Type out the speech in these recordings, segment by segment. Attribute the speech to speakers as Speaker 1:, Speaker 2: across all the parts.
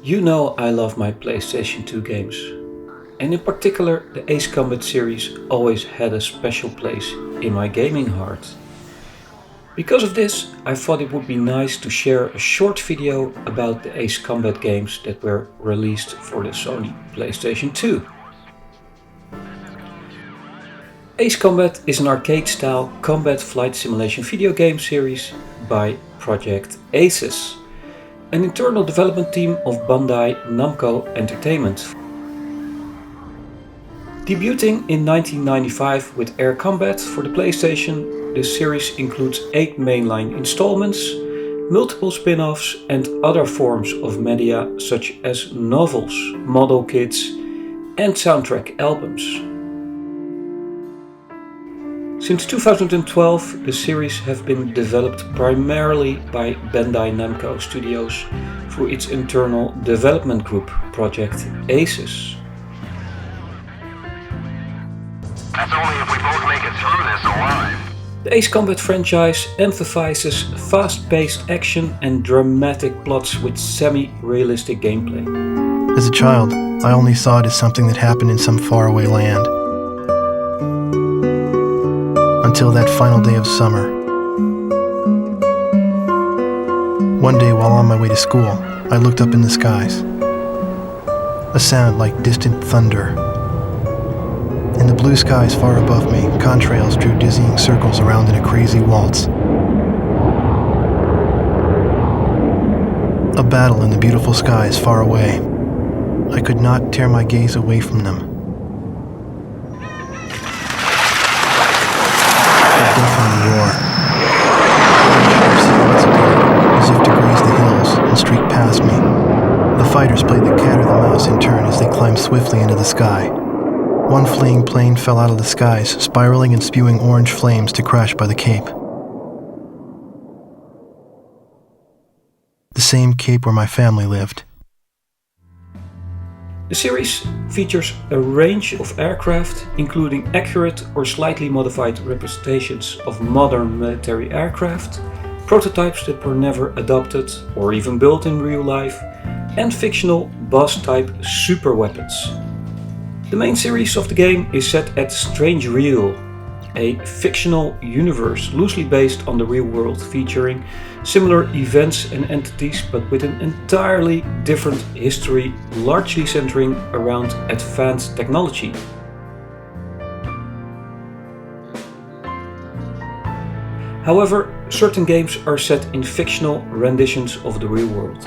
Speaker 1: You know I love my PlayStation 2 games, and in particular the Ace Combat series always had a special place in my gaming heart. Because of this, I thought it would be nice to share a short video about the Ace Combat games that were released for the Sony Playstation 2. Ace Combat is an arcade-style combat flight simulation video game series by Project Aces, an internal development team of Bandai Namco Entertainment. Debuting in 1995 with Air Combat for the PlayStation, this series includes 8 mainline installments, multiple spin-offs and other forms of media such as novels, model kits and soundtrack albums. Since 2012, the series have been developed primarily by Bandai Namco Studios through its internal development group, Project Aces.
Speaker 2: That's only if we both make it through this alive.
Speaker 1: The Ace Combat franchise emphasizes fast-paced action and dramatic plots with semi-realistic gameplay.
Speaker 3: As a child, I only saw it as something that happened in some faraway land. Until that final day of summer. One day while on my way to school, I looked up in the skies. A sound like distant thunder. In the blue skies far above me, contrails drew dizzying circles around in a crazy waltz. A battle in the beautiful skies far away. I could not tear my gaze away from them. Roar. Silhouettes appeared, as if to graze the hills and streak past me. The fighters played the cat or the mouse in turn as they climbed swiftly into the sky. One fleeing plane fell out of the skies, spiraling and spewing orange flames to crash by the Cape. The same Cape where my family lived.
Speaker 1: The series features a range of aircraft, including accurate or slightly modified representations of modern military aircraft, prototypes that were never adopted or even built in real life, and fictional boss-type superweapons. The main series of the game is set at Strange Real, a fictional universe loosely based on the real world, featuring similar events and entities but with an entirely different history, largely centering around advanced technology. However, certain games are set in fictional renditions of the real world.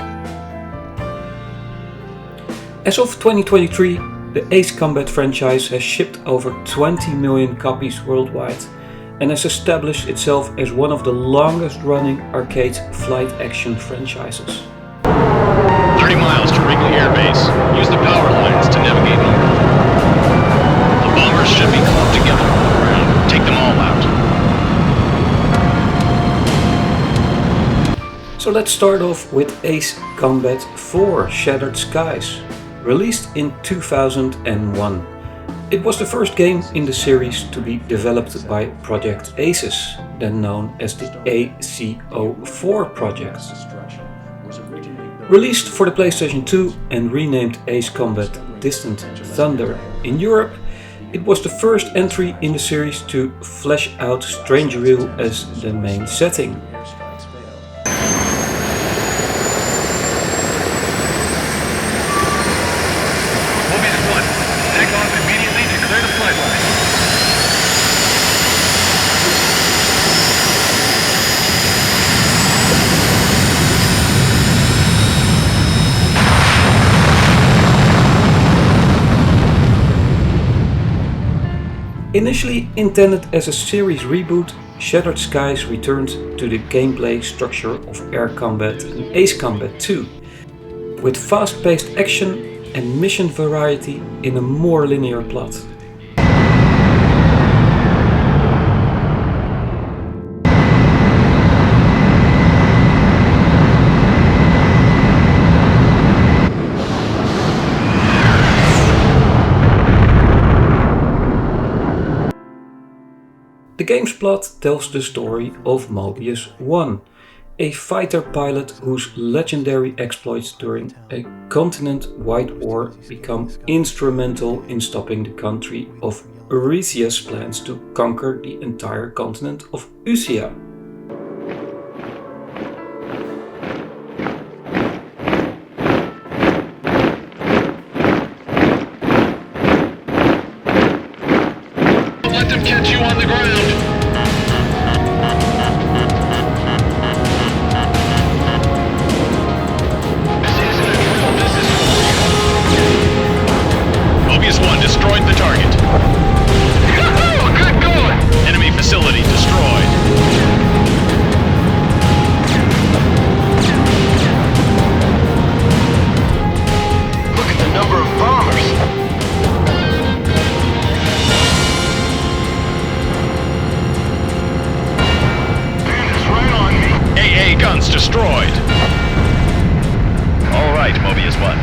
Speaker 1: As of 2023, the Ace Combat franchise has shipped over 20 million copies worldwide and has established itself as one of the longest running arcade flight action franchises.
Speaker 2: 30 miles to Wrigley Air Base. Use the power lines to navigate north. The bombers should be clumped together on the ground. Take them all out.
Speaker 1: So let's start off with Ace Combat 4 Shattered Skies, released in 2001. It was the first game in the series to be developed by Project Aces, then known as the ACO4 project. Released for the PlayStation 2 and renamed Ace Combat Distant Thunder in Europe, it was the first entry in the series to flesh out Strange Real as the main setting. Initially intended as a series reboot, Shattered Skies returned to the gameplay structure of Air Combat and Ace Combat 2, with fast-paced action and mission variety in a more linear plot. The game's plot tells the story of Mobius 1, a fighter pilot whose legendary exploits during a continent-wide war become instrumental in stopping the country of Eurasia's plans to conquer the entire continent of Usia.
Speaker 2: Let them catch you on the ground. Mobius 1 destroyed the target. Good going! Enemy facility destroyed.
Speaker 4: Look at the number of bombers.
Speaker 2: AA guns destroyed. All right, Mobius 1.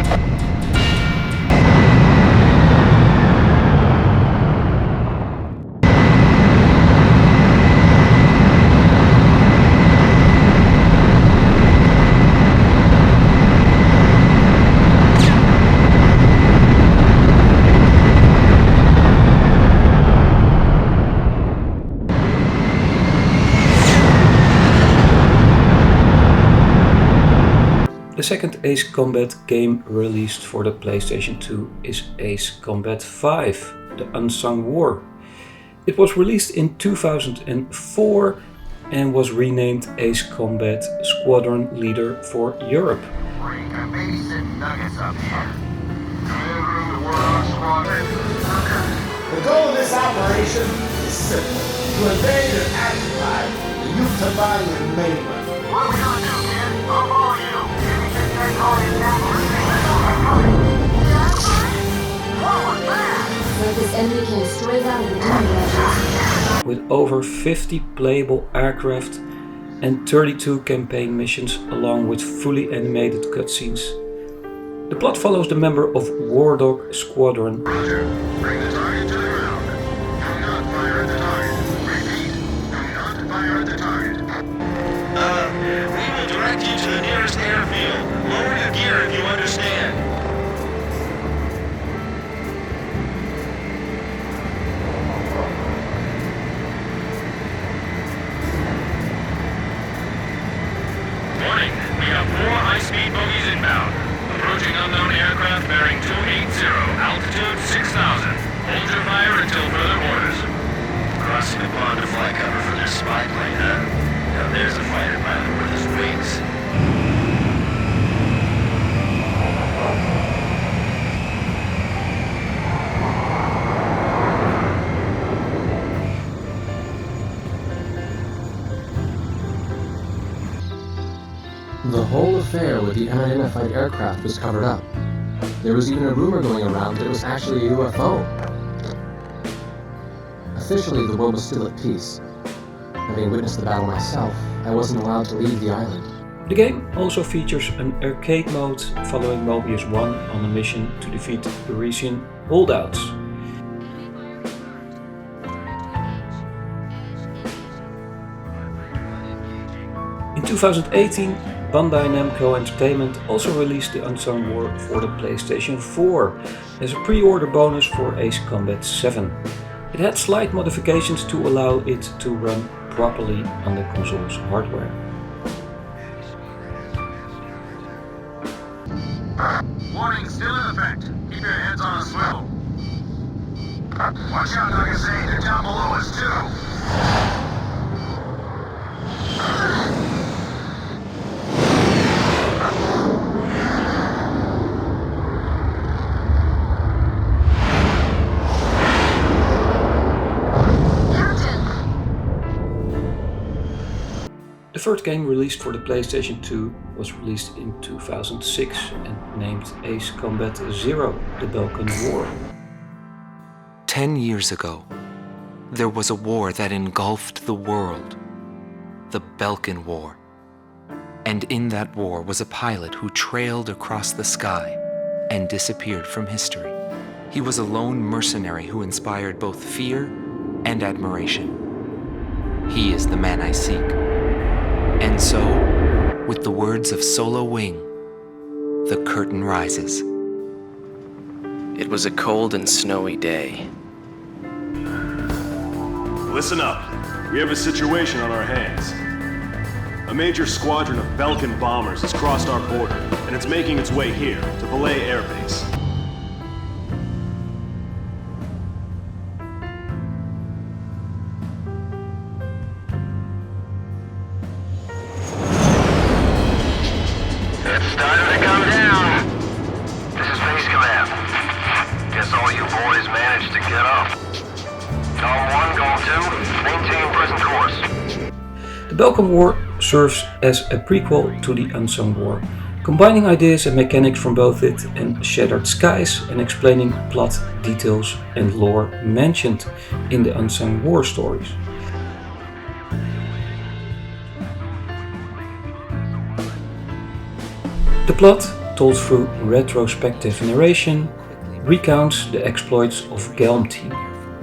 Speaker 1: The second Ace Combat game released for the PlayStation 2 is Ace Combat 5: The Unsung War. It was released in 2004 and was renamed Ace Combat Squadron Leader for Europe.
Speaker 4: Bring the babysitting nuggets up here. Command room to Warhawk Squadron.
Speaker 5: The goal of this operation is simple: to invade and occupy the Utah-Valiant mainland.
Speaker 4: What are we gonna do, kid? I'll follow you. What was that?
Speaker 6: Like this enemy came straight out of the demon legends.
Speaker 1: With over 50 playable aircraft and 32 campaign missions along with fully animated cutscenes. The plot follows the member of War Dog Squadron.
Speaker 4: Roger. Bring the target to the ground. Do not fire at the target. Repeat. Do not fire at the target.
Speaker 7: We will direct you to the nearest airfield. Lower your gear if you understand.
Speaker 2: Warning, we have 4 high-speed bogies inbound. Approaching unknown aircraft bearing 280, altitude 6,000. Hold your fire until further orders.
Speaker 7: Crossing the pond to fly cover for their spy plane, huh? Now there's a fighter pilot with his wings.
Speaker 8: The whole affair with the unidentified aircraft was covered up. There was even a rumor going around that it was actually a UFO. Officially, the world was still at peace. Having witnessed the battle myself, I wasn't allowed to leave the island.
Speaker 1: The game also features an arcade mode following Mobius 1 on a mission to defeat Eurasian holdouts. In 2018, Bandai Namco Entertainment also released The Unsung War for the PlayStation 4 as a pre-order bonus for Ace Combat 7. It had slight modifications to allow it to run properly on the console's hardware.
Speaker 4: Warning still in effect. Keep your heads on a swivel. Watch out, Nagasaki. They're down below us, too.
Speaker 1: The third game released for the PlayStation 2 was released in 2006 and named Ace Combat Zero: The Balkan War.
Speaker 9: 10 years ago, there was a war that engulfed the world, the Balkan War. And in that war was a pilot who trailed across the sky and disappeared from history. He was a lone mercenary who inspired both fear and admiration. He is the man I seek. And so, with the words of Solo Wing, the curtain rises.
Speaker 10: It was a cold and snowy day.
Speaker 11: Listen up. We have a situation on our hands. A major squadron of Belkin bombers has crossed our border, and it's making its way here, to Belay Air Base.
Speaker 7: It's starting to come down. This is Base Command. Guess all you boys managed to get up. Goal 1, Goal 2, maintain present course.
Speaker 1: The Balkan War serves as a prequel to the Unsung War, combining ideas and mechanics from both it and Shattered Skies and explaining plot details and lore mentioned in the Unsung War stories. The plot, told through retrospective narration, recounts the exploits of Gelmti,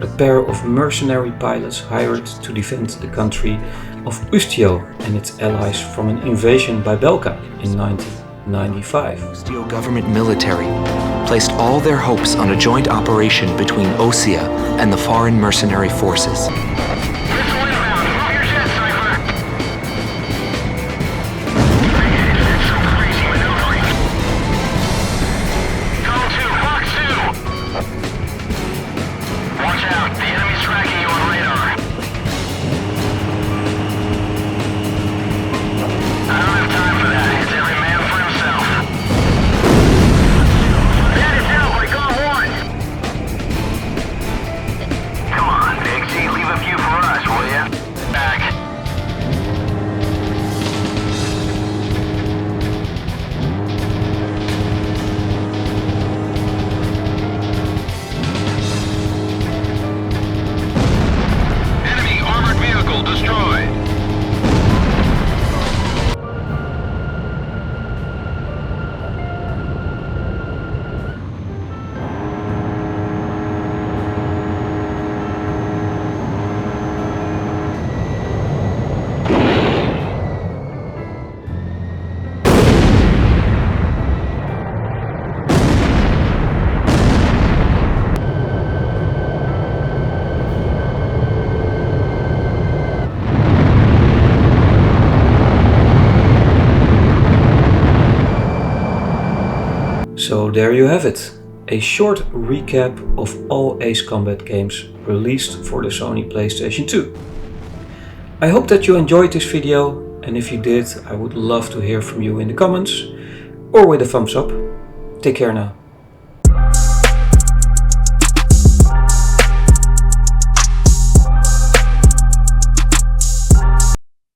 Speaker 1: a pair of mercenary pilots hired to defend the country of Ustio and its allies from an invasion by Belka in 1995.
Speaker 9: Ustio government military placed all their hopes on a joint operation between Osea and the foreign mercenary forces.
Speaker 1: So there you have it, a short recap of all Ace Combat games released for the Sony Playstation 2. I hope that you enjoyed this video, and if you did, I would love to hear from you in the comments or with a thumbs up. Take care now.